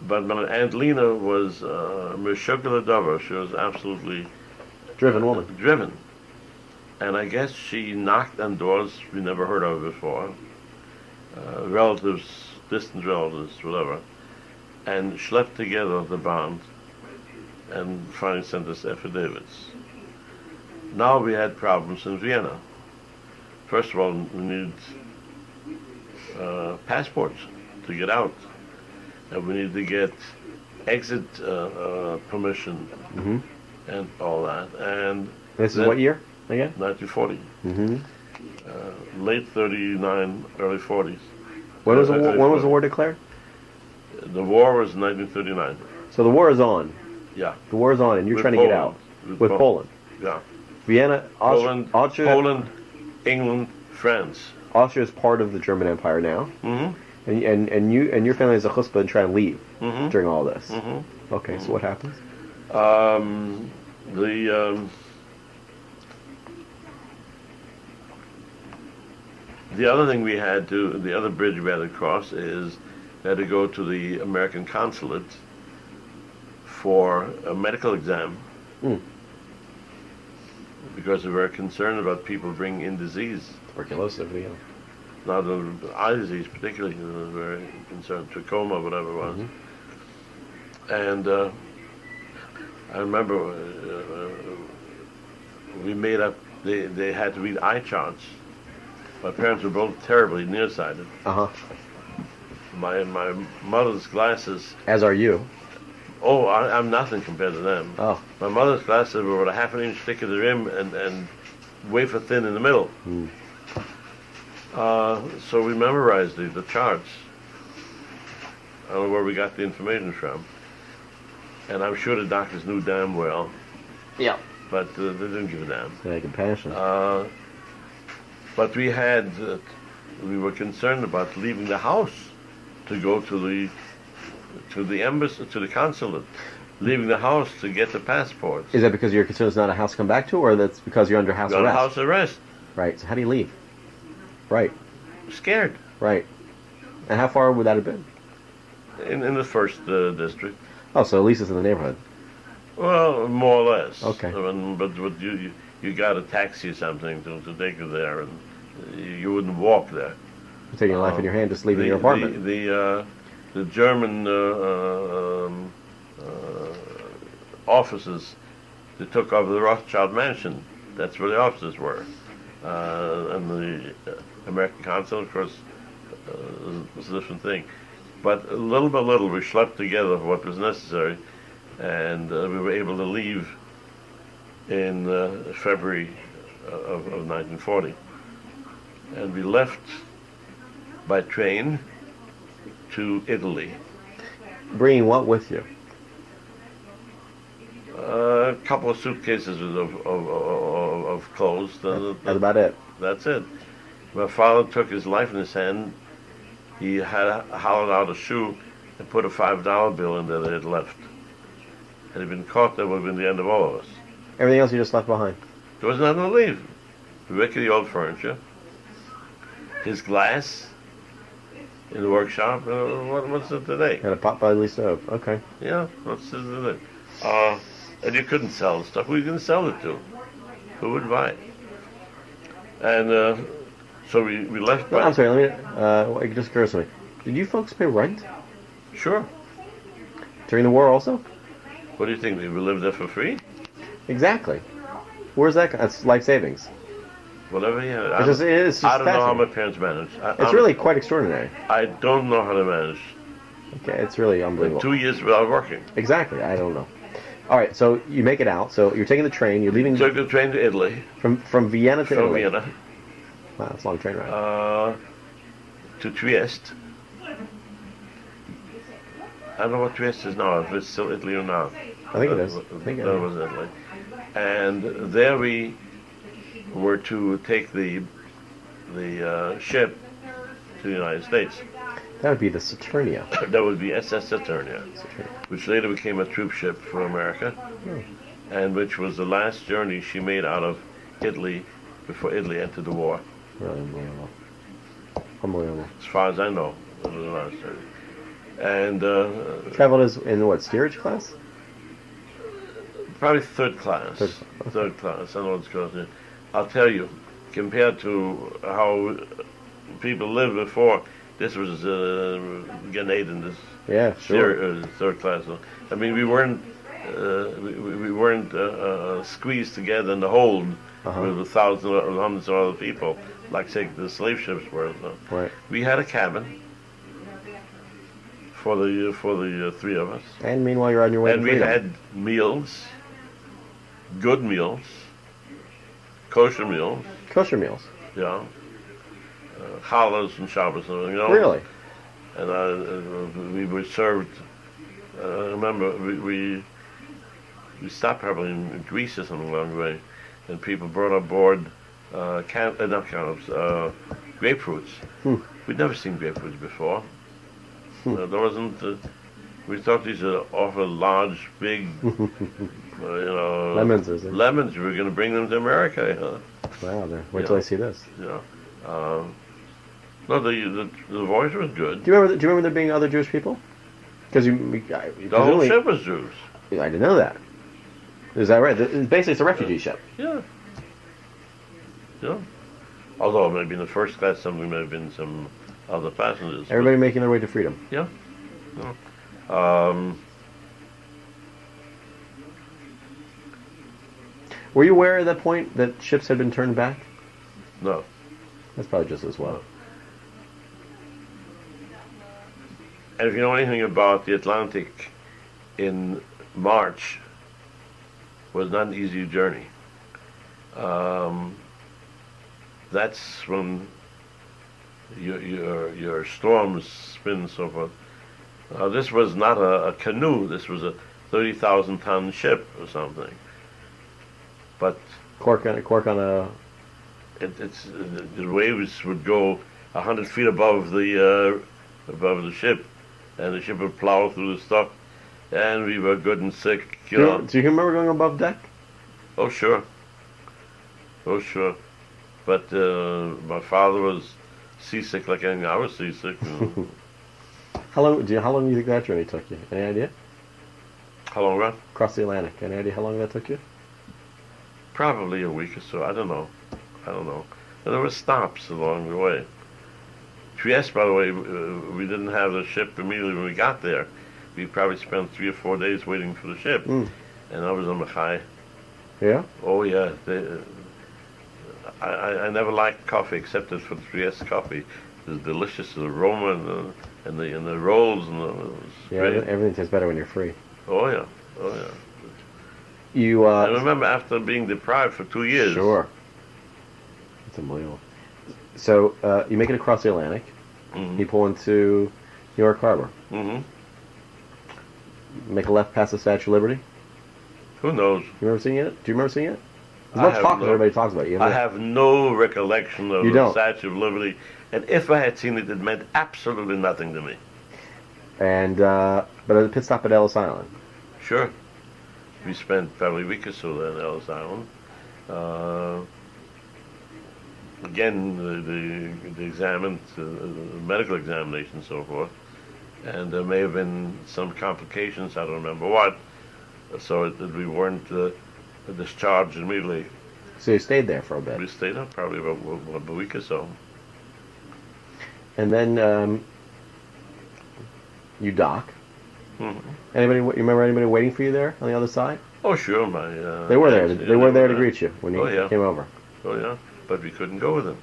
but my Aunt Lena was Meshugala Dover. She was absolutely Driven woman. driven. And I guess she knocked on doors we never heard of before, relatives, distant relatives, whatever, and schlepped together the bond and finally sent us affidavits. Now we had problems in Vienna. First of all, we needed passports to get out, and we needed to get exit permission Mm-hmm. and all that. And This is then- what year again? 1940. Mm-hmm. Late 39, early 40s. When was the Early war, when was the 40s. war declared? The war was 1939. So the war is on. Yeah. The war is on, and you're With trying to get Poland. out with Poland. Yeah. Vienna, Poland, Austria, Poland, England, France. Austria is part of the German Empire now, Mm-hmm. and your family has a chutzpah and trying to leave Mm-hmm. during all this. Mm-hmm. Okay, so what happens? The other thing we had to, the other bridge we had to cross is we had to go to the American consulate for a medical exam Mm. because we were concerned about people bringing in disease. Tuberculosis, Vienna. Now the eye disease particularly, we were very concerned, trachoma, whatever it was. And I remember we made up, they had to read eye charts. My parents were both terribly nearsighted. Uh huh. My mother's glasses, As are you. I'm nothing compared to them. Oh. My mother's glasses were about a half an inch thick at the rim and wafer thin in the middle. Mm. So we memorized the charts. I don't know where we got the information from. And I'm sure the doctors knew damn well, Yeah. but they didn't give a damn. Very compassionate. But we were concerned about leaving the house to go to the embassy, to the consulate, leaving the house to get the passports. Is that because you're concerned it's not a house to come back to, or that's because you're under house Got a arrest? house arrest. Right. So how do you leave? Right. Scared. Right. And how far would that have been? In the first district. Oh, so at least it's in the neighborhood. Well, more or less. Okay. But you got a taxi or something to take you there, and you wouldn't walk there. You're taking your life in your hand, just leaving your apartment. The German offices that took over the Rothschild mansion, that's where the offices were. And the American consulate, of course, was a different thing. But little by little, we schlepped together what was necessary, and we were able to leave in February of 1940. And we left by train to Italy. Bringing what with you? A couple of suitcases of clothes. That's about it. That's it. My father took his life in his hand. He had hollowed out a shoe and put a $5 bill in there that he had left. Had he been caught, that would have been the end of all of us. Everything else you just left behind. There was nothing to leave. The rickety old furniture, his glass in the workshop. What's it today? Had a pot-belly stove. Okay. Yeah, what's it today? And you couldn't sell the stuff. Who were you going to sell it to? Who would buy it? And so we left by... I'm sorry, it just occurs to me. Did you folks pay rent Sure. during the war also? What do you think? We lived there for free? Exactly. Where's that? That's life savings. Whatever, yeah. It's just I don't know how my fascinating. parents managed. It's really quite extraordinary. I don't know how they managed. Okay, it's really unbelievable. 2 years without working. Exactly, I don't know. All right, so you make it out. So you're taking the train. You're leaving Took the train to Italy. from Vienna to From Italy. Vienna. Wow, that's a long train ride. To Trieste. I don't know what Trieste is now, if it's still Italy or not. I think it is. I think it That is. was Italy. And there we were to take the ship to the United States. That would be the Saturnia. That would be SS Saturnia, which later became a troop ship for America, and which was the last journey she made out of Italy before Italy entered the war. Really unbelievable. Unbelievable. As far as I know, it was the last journey. And Traveled as in what, steerage class? probably third class. Third class. I know it's called. I'll tell you, compared to how people lived before, this was Gan Eden, this Yeah, sure. third class. I mean, we weren't we weren't squeezed together in the hold with thousands or hundreds of other people, like say the slave ships were. So. Right. We had a cabin for the three of us, And meanwhile, you're on your way and to we freedom. had meals, good meals, kosher meals, Kosher meals. yeah, challahs and Shabbos, you know. Really? And we were served. I remember we stopped probably in Greece or something along the way, and people brought aboard not cantaloups, grapefruits. We'd never seen grapefruits before. There wasn't. We thought these are awful large, big, Lemons, is it? lemons. We were going to bring them to America. You know. Wow, wait till I see this. Yeah. No, the voyage was good. Do you remember there being other Jewish people? Because The whole ship was Jews. I didn't know that. Is that right? Basically, it's a refugee ship. Yeah. Yeah. Although maybe in the first class, something may have been some other passengers. Everybody making their way to freedom. Yeah. No. Were you aware at that point that ships had been turned back? No. That's probably just as well. And if you know anything about the Atlantic, in March was not an easy journey. That's when your storms spin and so forth. This was not a canoe. This was a 30,000-ton ship or something. But Cork on a. it's the waves would go 100 feet above the ship, and the ship would plow through the stuff, and we were good and sick. You know. Do you remember going above deck? Oh sure. Oh sure. But my father was seasick like anything. I was seasick. You know. How long do you think that journey took you? Any idea? How long run? Across the Atlantic. Any idea how long that took you? Probably a week or so. I don't know. And there were stops along the way. Trieste, by the way, we didn't have the ship immediately when we got there. We probably spent 3 or 4 days waiting for the ship. And I was on Machai. Yeah? Oh, yeah. I never liked coffee except for the Trieste coffee. It was delicious, the aroma and the rolls. Yeah, everything tastes better when you're free. Oh, yeah. You, I remember after being deprived for 2 years. Sure. It's unbelievable. So, you make it across the Atlantic. Mm-hmm. You pull into New York Harbor. Mm-hmm. Make a left past the Statue of Liberty. Who knows? You remember seeing it? Do you remember seeing it? There's much talk that everybody talks about it. I have no recollection of You the don't? Statue of Liberty. And if I had seen it, it meant absolutely nothing to me. And, but a pit stop at Ellis Island. Sure. We spent probably a week or so there in Ellis Island. Again, the examined, medical examination and so forth. And there may have been some complications, I don't remember what. So we weren't discharged immediately. So you stayed there for a bit. We stayed up probably about a week or so. And then you dock. Mm-hmm. You remember anybody waiting for you there on the other side? Oh, sure. They were there. They were there to greet you when you came over. Oh, yeah. But we couldn't go with them.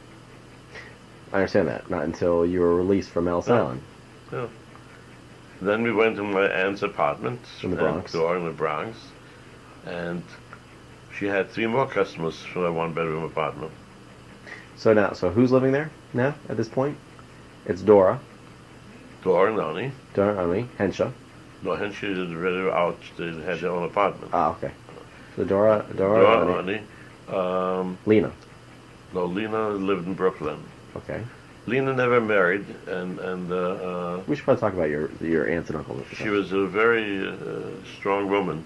I understand that. Not until you were released from Ellis Island. Yeah. Then we went to my aunt's apartment In the Bronx. In the Bronx, and she had 3 more customers for that 1-bedroom apartment. So who's living there now at this point? It's Dora. Dora and Ani. Hensha. No, Hensha is already out. They had their own apartment. Ah, okay. So Dora, Ani. Lena. No, Lena lived in Brooklyn. Okay. Lena never married, and We should probably talk about your aunt and uncle. she was a very strong woman,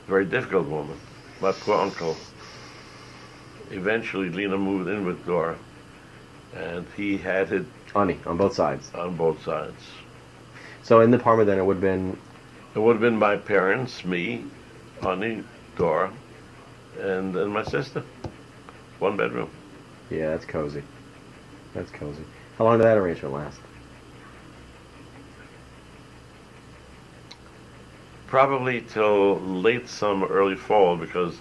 very difficult woman. My poor uncle. Eventually, Lena moved in with Dora, and he had it Ani, on both sides. on both sides. So in the apartment then it would have been... It would have been my parents, me, honey, Dora, and my sister. One bedroom. Yeah, that's cozy. That's cozy. How long did that arrangement last? Probably till late summer, early fall, because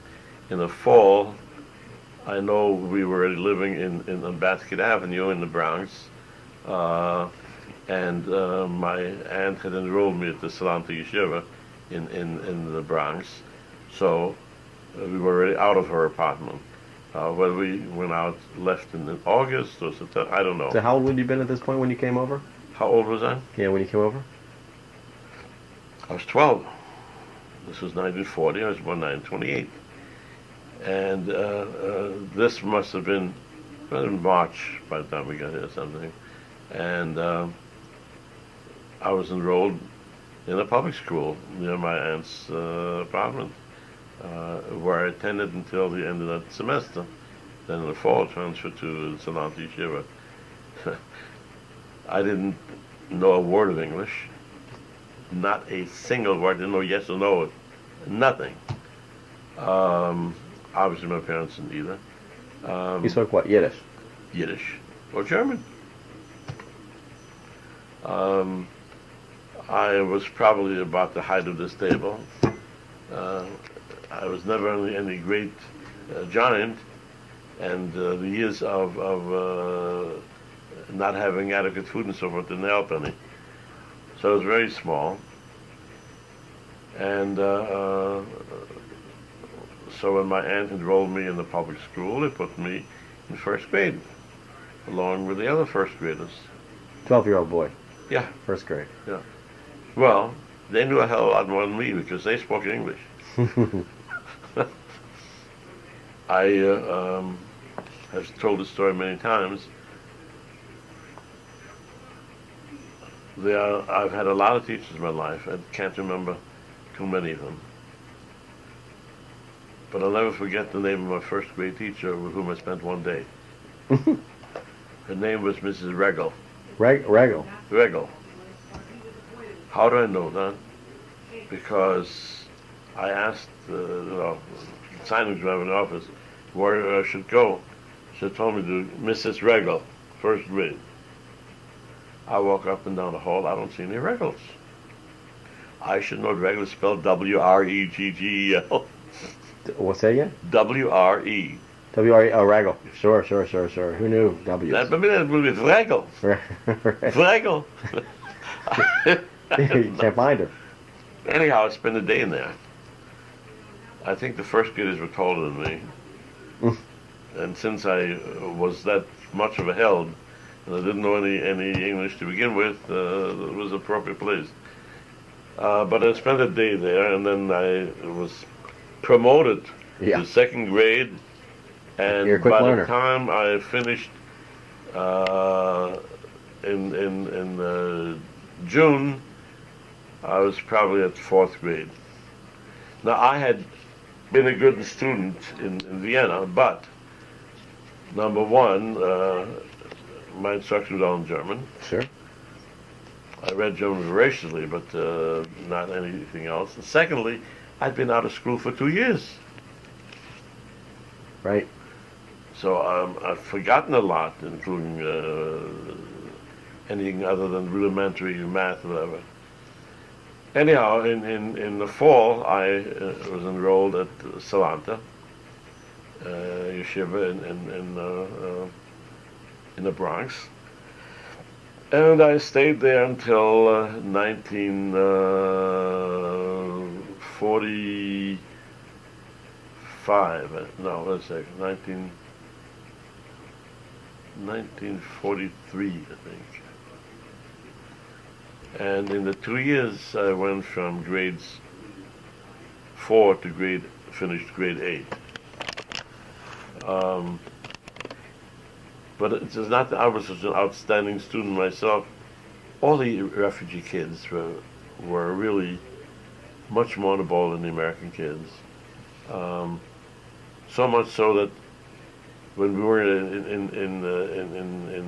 in the fall, I know we were living on Basket Avenue in the Bronx, and my aunt had enrolled me at the Salanta Yeshiva in the Bronx, so we were already out of her apartment. Whether we went out, left in August or September, I don't know. So how old would you have been at this point when you came over? How old was I? Yeah, when you came over? I was 12. This was 1940. I was born 1928. And this must have been in March by the time we got here or something. And I was enrolled in a public school near my aunt's apartment, where I attended until the end of that semester. Then in the fall, transferred to Salanta Yeshiva. I didn't know a word of English. Not a single word. Didn't know yes or no. Nothing. Obviously, my parents didn't either. You spoke what? Yiddish? Yiddish or German. I was probably about the height of this table. I was never any great giant, and the years of not having adequate food and so forth didn't help any. So I was very small, and so when my aunt enrolled me in the public school, they put me in first grade, along with the other first graders. 12-year-old boy. Yeah. First grade. Yeah. Well, they knew a hell of a lot more than me because they spoke English. I have told this story many times. I've had a lot of teachers in my life. I can't remember too many of them. But I'll never forget the name of my first grade teacher with whom I spent one day. Her name was Mrs. Regel. Regel? Regel. How do I know that? Because I asked the signage driver in the office where I should go. She told me to Mrs. Regel, first grade. I walk up and down the hall, I don't see any Regels. I should know Regel is spelled W-R-E-G-G-E-L. What's that again? W-R-E. W-R-E, oh, Regel. Sure. Who knew W? That would be Regel. Regel. You can't find her. Anyhow, I spent a day in there. I think the first graders were taller than me. And since I was that much of a held, and I didn't know any English to begin with, it was an appropriate place. But I spent a day there, and then I was promoted to second grade. And You're a quick by learner. the time I finished in June, I was probably at fourth grade. Now, I had been a good student in Vienna, but number one, my instruction was all in German. Sure. I read German voraciously, but not anything else. And secondly, I'd been out of school for 2 years. Right. So I've forgotten a lot, including anything other than rudimentary math or whatever. Anyhow, in the fall, I was enrolled at Salanta Yeshiva in the Bronx, and I stayed there until 1945. No, wait a second, 1943, I think. And in the 2 years, I went from grades 4 to finished grade 8. But it's not that I was such an outstanding student myself. All the refugee kids were really much more on the ball than the American kids. So much so that when we were in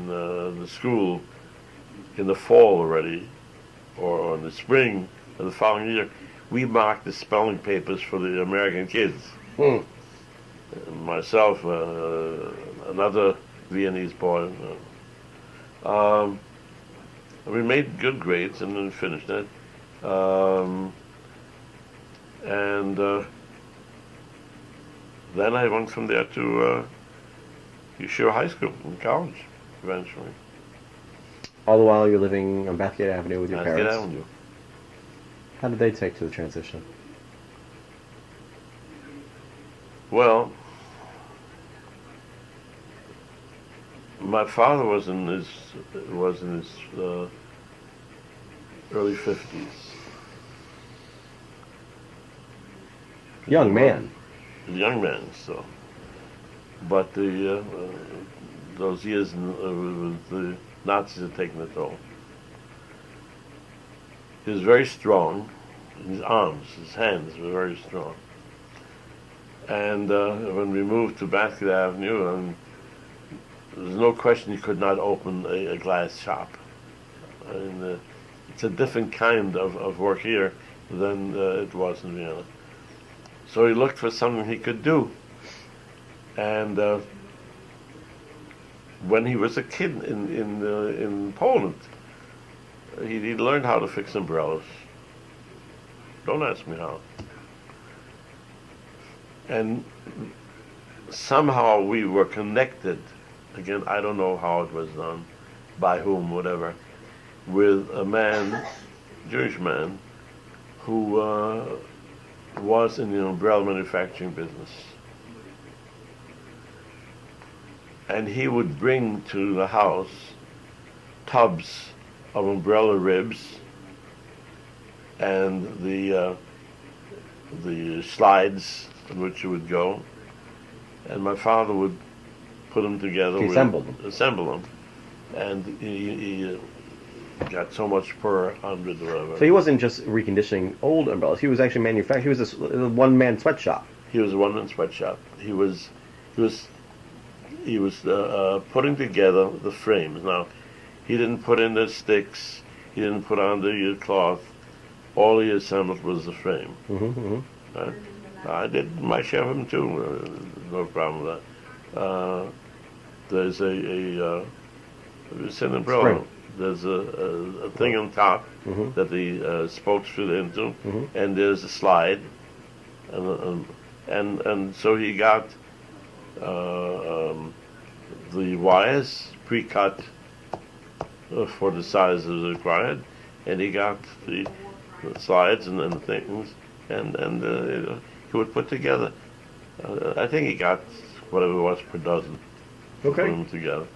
the school in the fall already, or in the spring of the following year, we marked the spelling papers for the American kids. Myself, another Viennese boy. We made good grades and then finished it. And then I went from there to Yeshiva High School and college, eventually. All the while you're living on Bathgate Avenue with your Bathgate parents. Avenue. How did they take to the transition? Well, my father was in his early 50s. Young man. A young man, so. But those years with the Nazis had taken a toll. He was very strong. His arms, his hands were very strong. And when we moved to Bathgate Avenue, there's no question he could not open a glass shop. And it's a different kind of work here than it was in Vienna. So he looked for something he could do. And when he was a kid in Poland, he learned how to fix umbrellas. Don't ask me how. And somehow we were connected, again, I don't know how it was done, by whom, whatever, with a man, Jewish man, who was in the umbrella manufacturing business. And he would bring to the house tubs of umbrella ribs and the slides in which it would go, and my father would put them together. Assemble them, and he got so much per hundred or whatever. So he wasn't just reconditioning old umbrellas. He was actually manufacturing. He was a one-man sweatshop. He was a one-man sweatshop. He was putting together the frames. Now, he didn't put in the sticks. He didn't put on the cloth. All he assembled was the frame. I did my share of them too. No problem with that. There's it's an umbrella. Spring. There's a thing on top that the spokes fit into, and there's a slide, and so he got the wires pre-cut for the size that was required, and he got the slides and the things, and he would put together. I think he got whatever it was per dozen. Okay. Put them together.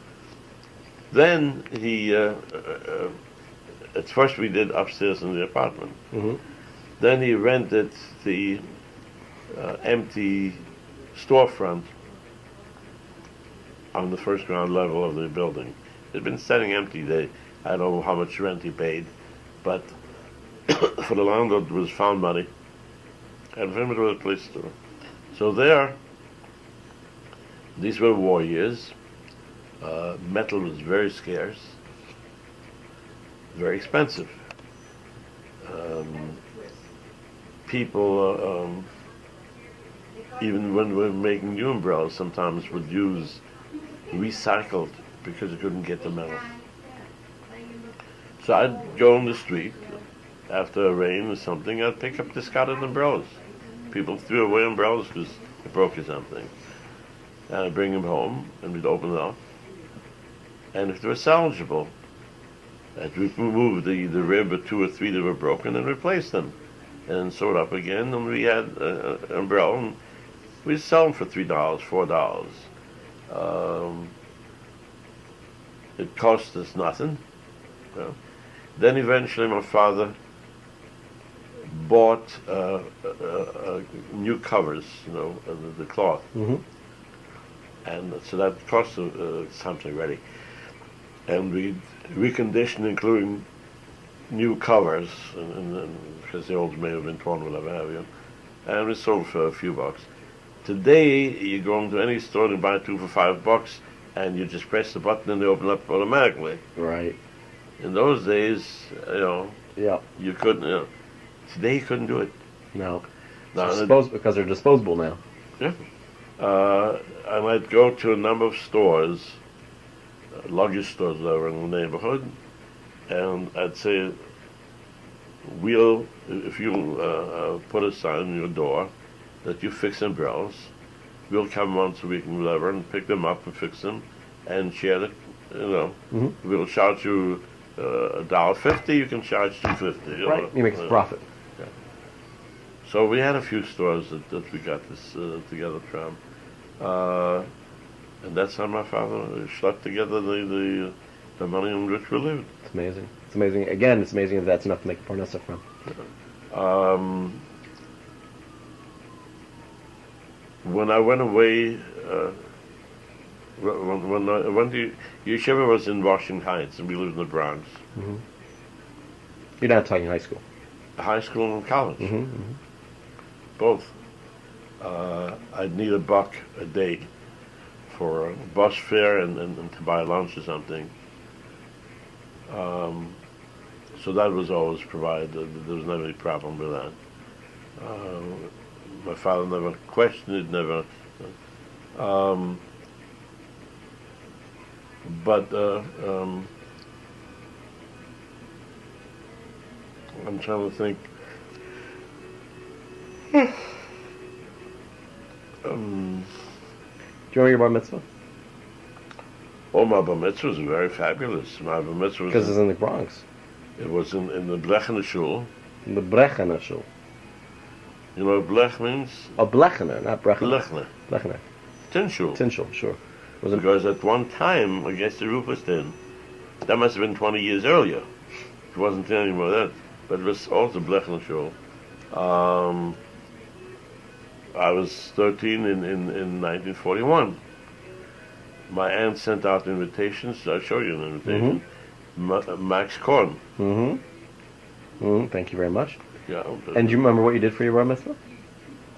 Then he, at first we did upstairs in the apartment. Then he rented the empty storefront on the first ground level of the building. It had been sitting empty. I don't know how much rent he paid, but for the landlord it was found money, and for him it was a place to. So there, these were war years. Metal was very scarce, very expensive. People, even when we were making new umbrellas, sometimes would use recycled because they couldn't get the metal. So I'd go on the street after a rain or something. I'd pick up discarded umbrellas. People threw away umbrellas because they broke or something. And I'd bring them home, and we'd open it up. And if they were salvageable, I'd remove the rib or two or three that were broken and replace them, and sew it up again. And we had an umbrella, and we'd sell them for $3, $4. It cost us nothing. Then eventually my father bought new covers, the cloth. And so that cost something ready. And we reconditioned, including new covers, and because the old may have been torn, whatever have you. And we sold for a few bucks. Today, you go into any store and buy two for $5, and you just press the button and they open up automatically. Right. In those days, Yeah. You couldn't. Today you couldn't do it. No. No, Because they're disposable now. yeah. I might go to a number of stores, luggage stores that were in the neighborhood, and I'd say, if you put a sign on your door that you fix umbrellas, we'll come once a week and whatever and pick them up and fix them and share it. We'll charge you $1.50. You can charge $2.50. Right. You make a profit. Yeah. So we had a few stores that we got this together from, and that's how my father schlepped together the money on which we lived. It's amazing. It's amazing. Again, it's amazing if that's enough to make a parnasa from. When I went away, when I went to Yeshiva was in Washington Heights, and we lived in the Bronx. Mm-hmm. You're not talking high school. High school and college. Mm-hmm, mm-hmm. Both. I'd need $1 a day for a bus fare and to buy lunch or something. So that was always provided. There was never any problem with that. My father never questioned it, never. I'm trying to think. Do you remember your bar mitzvah? Oh, my bar mitzvah was very fabulous. My bar mitzvah was... Because it's in the Bronx. It was in the bequeathed shul. The Brechener shul. You know what blech means? Oh, Blechener, not Brechener. Blechner. Blechener. Tin shul. Tin shul, sure. Was it? Because at one time, I guess the roof was tin. That must have been 20 years earlier. It wasn't tin anymore then. But it was also bequeathed shul. I was 13 in 1941. My aunt sent out invitations. I'll show you an invitation. Mm-hmm. Max Korn. Mm-hmm. Mm-hmm. Thank you very much. Yeah. And do you remember what you did for your bar mitzvah?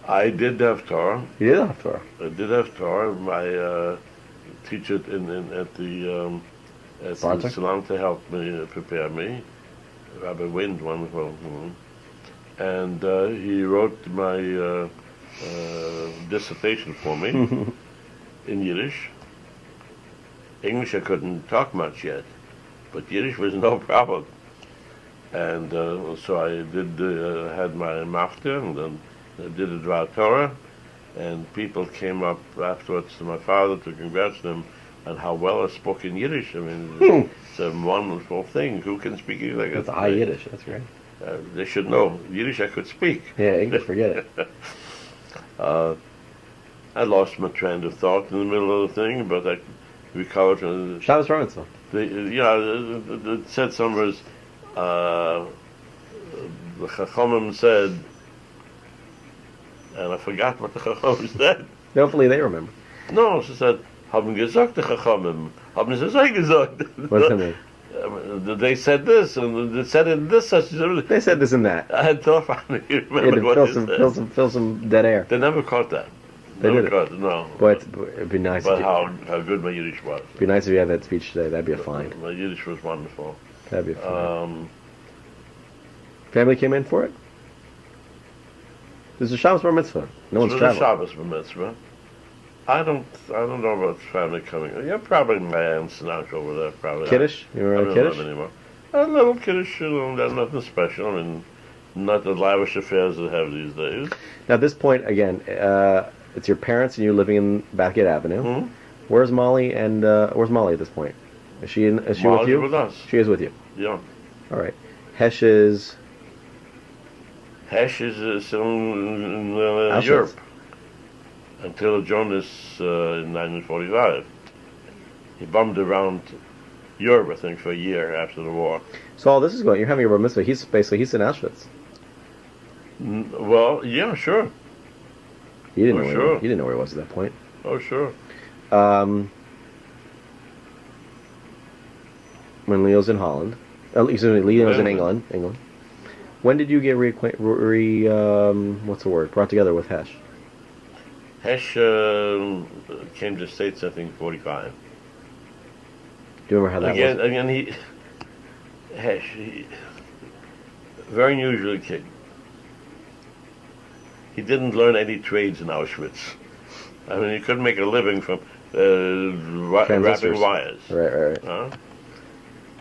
I did have Torah. You did have Torah. I did have Torah. My teacher at the salon to help me prepare me, Rabbi Wind, wonderful woman, and he wrote my dissertation for me in Yiddish. English I couldn't talk much yet, but Yiddish was no problem. And so I did had my mafter, and then I did a Dvar Torah, and people came up afterwards to my father to congratulate him on how well I spoke in Yiddish. I mean, it's a wonderful thing. Who can speak Yiddish like that? That's high Yiddish. That's great. They should know Yiddish. I could speak. Yeah, English, forget it. I lost my train of thought in the middle of the thing, but I recovered. Shabbos bar mitzvah. It said somewhere, the Chachamim said, and I forgot what the Chachamim said. Hopefully they remember. No, she said, haben gesagt the Chachamim, haben sie so gesagt. What does that mean? They said this, and they said in this such. They said this and that. I had thought I remember what they said. Fill some dead air. They never caught that. They never did caught it. No. Boy, it'd be nice. But how good my Yiddish was. It'd be nice if you had that speech today. That'd be a find. My Yiddish was wonderful. That'd be a find. Family came in for it? There's a Shabbos bar mitzvah. No one's traveling. Shabbos bar mitzvah. I don't know about family coming. Yeah, probably my aunt's and uncle over there. Probably. Kiddush? You remember Kiddush? Anymore. A little Kiddush, there's nothing special. I mean, not the lavish affairs that have these days. Now, at this point, again, it's your parents and you living in Bathgate Avenue. Mm-hmm. Where's Molly and where's Molly at this point? Is she with you? With us. She is with you. Yeah. All right. Hesh is still in Europe until Jonas in 1945. He bummed around Europe, I think, for a year after the war. So all this is going. You're having a bar mitzvah. He's in Auschwitz. Well, yeah, sure. He didn't know. He didn't know where he was at that point. Oh, sure. When Leo's in Holland, Leo's in England. When did you get brought together with Hesh? Hesh came to the States, I think, 45. Do you remember how that was? Again, Very unusual kid. He didn't learn any trades in Auschwitz. I mean, he couldn't make a living from wrapping wires. Right.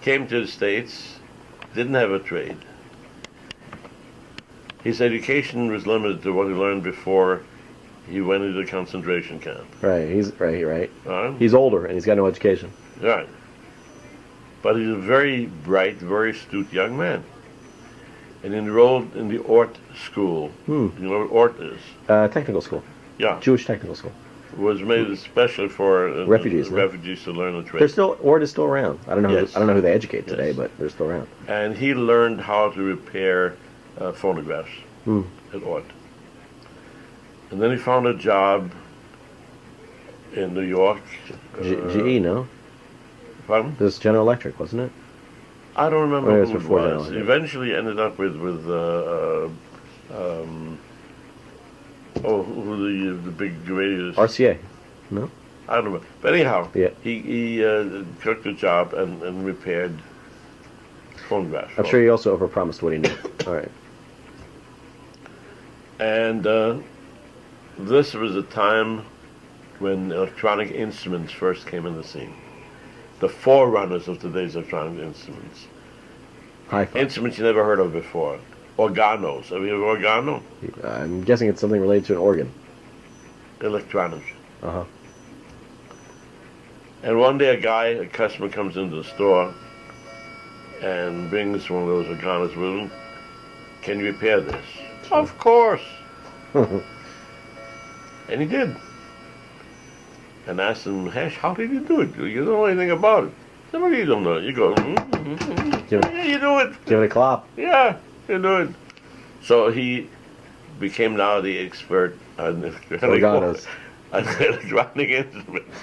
Came to the States, didn't have a trade. His education was limited to what he learned before he went into the concentration camp. Right. He's right. He's older and he's got no education. Right. But he's a very bright, very astute young man. And enrolled in the Ort school. You know what Ort is? Technical school. Yeah. Jewish technical school. Was made especially for refugees to learn a trade. Ort is still around. I don't know. Yes. I don't know who they educate today, but they're still around. And he learned how to repair phonographs at Ort. And then he found a job in New York. GE, no? Pardon? This was General Electric, wasn't it? I don't remember It was who it before was. General Electric. Eventually ended up with who the big radios. RCA, no? I don't know. But anyhow, Yeah. he took the job and repaired phonographs. I'm sure he also overpromised what he knew. All right. And this was a time when electronic instruments first came on the scene. The forerunners of today's electronic instruments. Hi-fi. Instruments you never heard of before. Organos. Have you heard of organo? I'm guessing it's something related to an organ. Electronics. Uh-huh. And one day a customer comes into the store and brings one of those organos with him. Can you repair this? Of course. And he did. And asked him, Hesh, how did you do it? You don't know anything about it. I said, well, you don't know. You go, yeah, you do it. Give it a clap. Yeah, you do it. So he became now the expert on Organos. electronic instruments.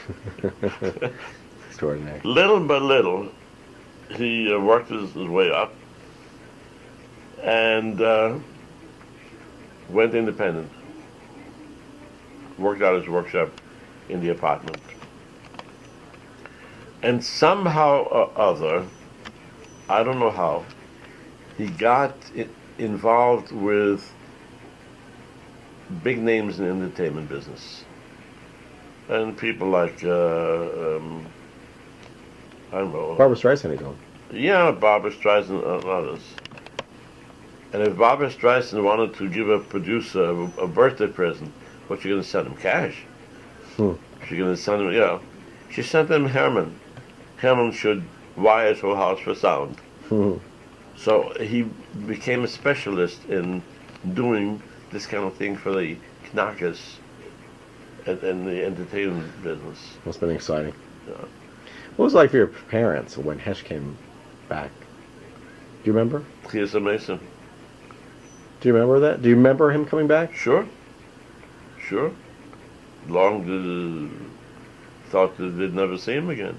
Extraordinary. Little by little, he worked his way up and went independent. Worked out his workshop in the apartment. And somehow or other, I don't know how, he got involved with big names in the entertainment business. And people like, I don't know. Barbra Streisand, he's on. Yeah, Barbra Streisand and others. And if Barbra Streisand wanted to give a producer a birthday present, what, you going to send him cash? She's going to send him, she sent him Herman. Herman should wire his whole house for sound. So he became a specialist in doing this kind of thing for the knackers and the entertainment business. Must have been exciting. Yeah. What was it like for your parents when Hesh came back? Do you remember? He's amazing. Do you remember that? Do you remember him coming back? Sure. Long thought that they'd never see him again.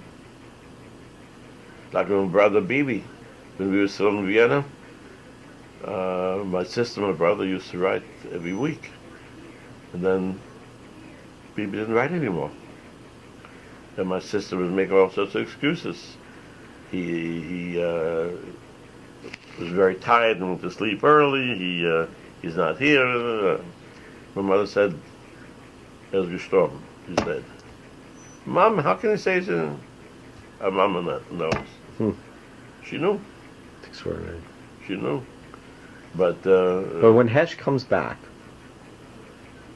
Like my brother Bibi, when we were still in Vienna, my sister and my brother used to write every week. And then Bibi didn't write anymore. And my sister was making all sorts of excuses. He was very tired and went to sleep early. He's not here. My mother said, "Er ist gestorben." He's dead. Mom, how can you say so? Mama knows. She knew. It's extraordinary. She knew. But when Hesh comes back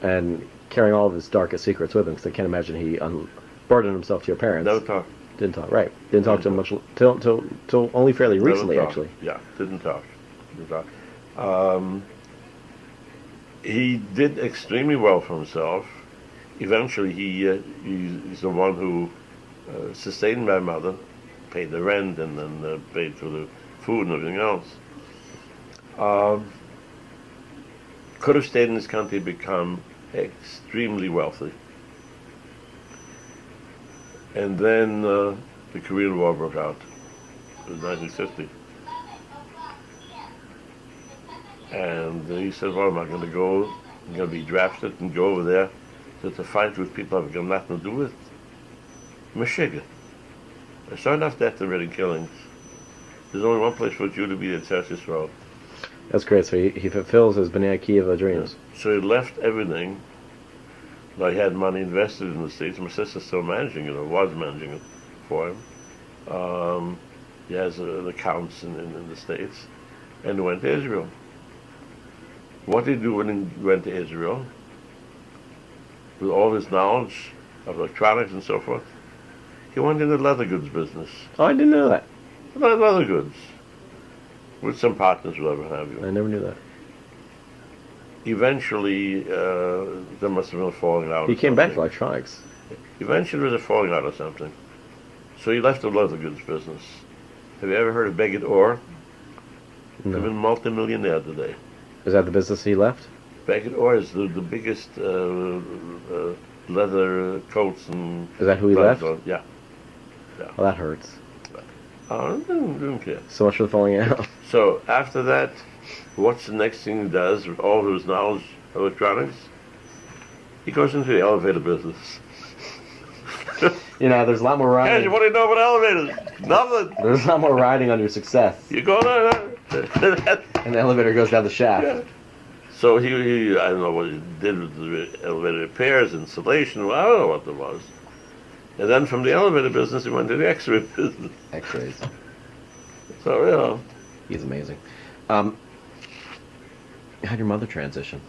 and carrying all of his darkest secrets with him, because I can't imagine he burdened himself to your parents. no talk. Didn't talk, right? Didn't talk to him much till only fairly recently, Never talk. actually. Yeah, didn't talk. He did extremely well for himself. Eventually, he's the one who sustained my mother, paid the rent, and then paid for the food and everything else. Could have stayed in this country, become extremely wealthy. And then the Korean War broke out. It was 1950. And he said, well, I'm not going to go. I'm going to be drafted and go over there to fight with people I've got nothing to do with. Michigan. I saw enough death and already killings. There's only one place for you to be, it's Eretz Yisrael. That's great. So he fulfills his Bnei Akiva dreams. So he left everything. Now he had money invested in the States. My sister's still managing it, or was managing it for him. He has accounts in the States. And he went to Israel. What did he do when he went to Israel? With all his knowledge of electronics and so forth, he went into the leather goods business. Oh, I didn't know that. Leather goods. With some partners, whatever have you. I never knew that. Eventually, there must have been a falling out. He came back to electronics. Eventually, there was a falling out or something. So he left the leather goods business. Have you ever heard of bequeathed? No. He's been multi-millionaire today. Is that the business he left? Bequeathed is the biggest leather coats and... Is that who he left? Yeah. Well, that hurts. I didn't care. So much for the falling out. So after that, what's the next thing he does with all of his knowledge of electronics? He goes into the elevator business. There's a lot more Hey, riding. what do you know about elevators? Nothing. There's a lot more riding on your success. You go there. And the elevator goes down the shaft. Yeah. So he I don't know what he did with the elevator repairs, installation, I don't know what there was. And then from the elevator business, he went to the X-ray business. X-rays. So, He's amazing. How'd your mother transition?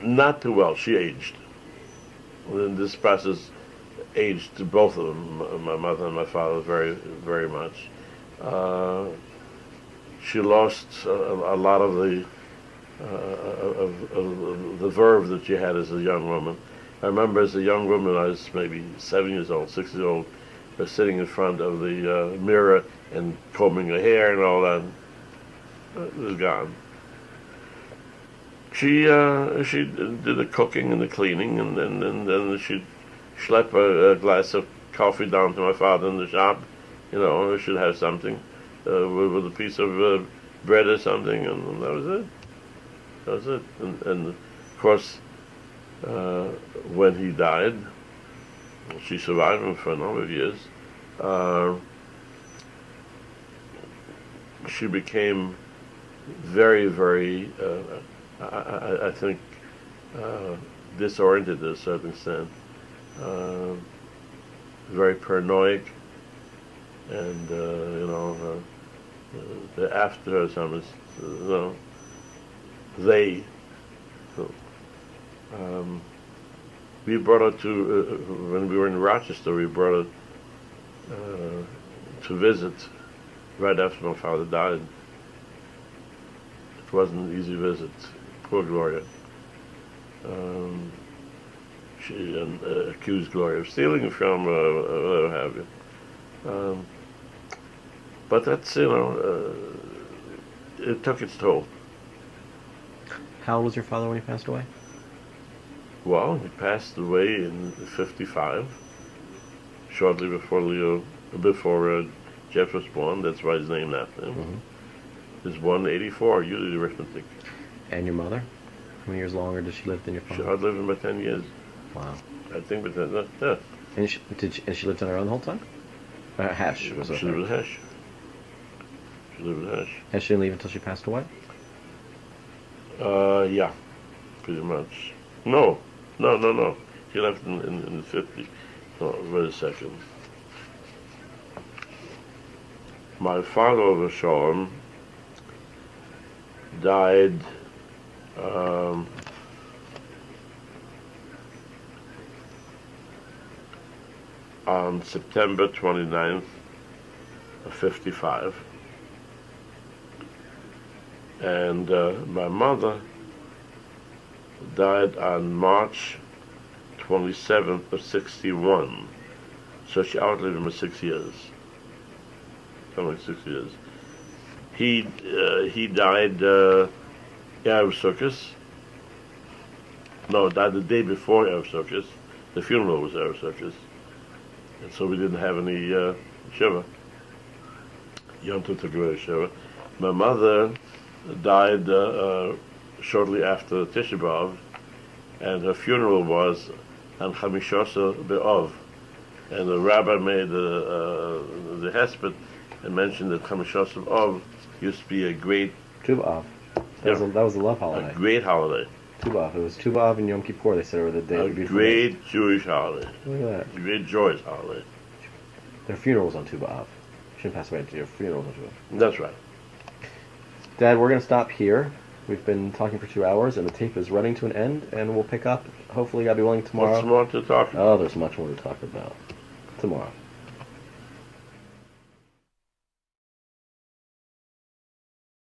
not too well. She aged. In this process, aged to both of them, my mother and my father, very, very much. She lost a lot of the verve that she had as a young woman. I remember as a young woman, I was maybe 7 years old, 6 years old, sitting in front of the mirror and combing her hair and all that. It was gone. She did the cooking and the cleaning, and then she'd schlep a glass of coffee down to my father in the shop. She'd have something with a piece of bread or something, and that was it. That was it. And of course, when he died, she survived him for a number of years. She became very, very, I think, disoriented to a certain extent. Very paranoid, and after her, some they. We brought her to when we were in Rochester. We brought her to visit right after my father died. It wasn't an easy visit. Poor Gloria. She accused Gloria of stealing from whatever have you. But that's it took its toll. How old was your father when he passed away? Well, he passed away in '55, shortly before Jeff was born. That's why he's named after him. Mm-hmm. He was born in '84. You do the arithmetic. And your mother? How many years longer did she live than your father? She outlived him by 10 years. Wow. I think, but yeah. And she lived on her own the whole time? Hesh was with She her. lived with Hesh. She lived with Hesh. And she didn't leave until she passed away? Yeah, pretty much. No. She left in the 50s. No, wait a second. My father over Shalom died on September 29th of 55. And my mother died on March 27th of 61. So she outlived him by 6 years. Something like 6 years. He died Erev Sukkot. No, died the day before Erev Sukkot. The funeral was Erev Sukkot. And so we didn't have any Shiva. Yom Tov took away Shiva. My mother died shortly after Tisha B'Av, and her funeral was on Chamishasa B'Av, and the rabbi made the hesped and mentioned that Chamishos of used to be a great Tu B'Av. That was a love holiday. a great holiday, Tu B'Av. It was Tu B'Av and Yom Kippur. They said were the day. a the beautiful days. great Jewish holiday, Look at that. a great joyous holiday. Their funerals on Tu B'Av. Shouldn't pass away to your funerals on Tu B'Av. That's right. Dad, we're going to stop here. We've been talking for 2 hours, and the tape is running to an end, and we'll pick up, hopefully, God be willing, tomorrow. What's more to talk about? Oh, there's much more to talk about tomorrow.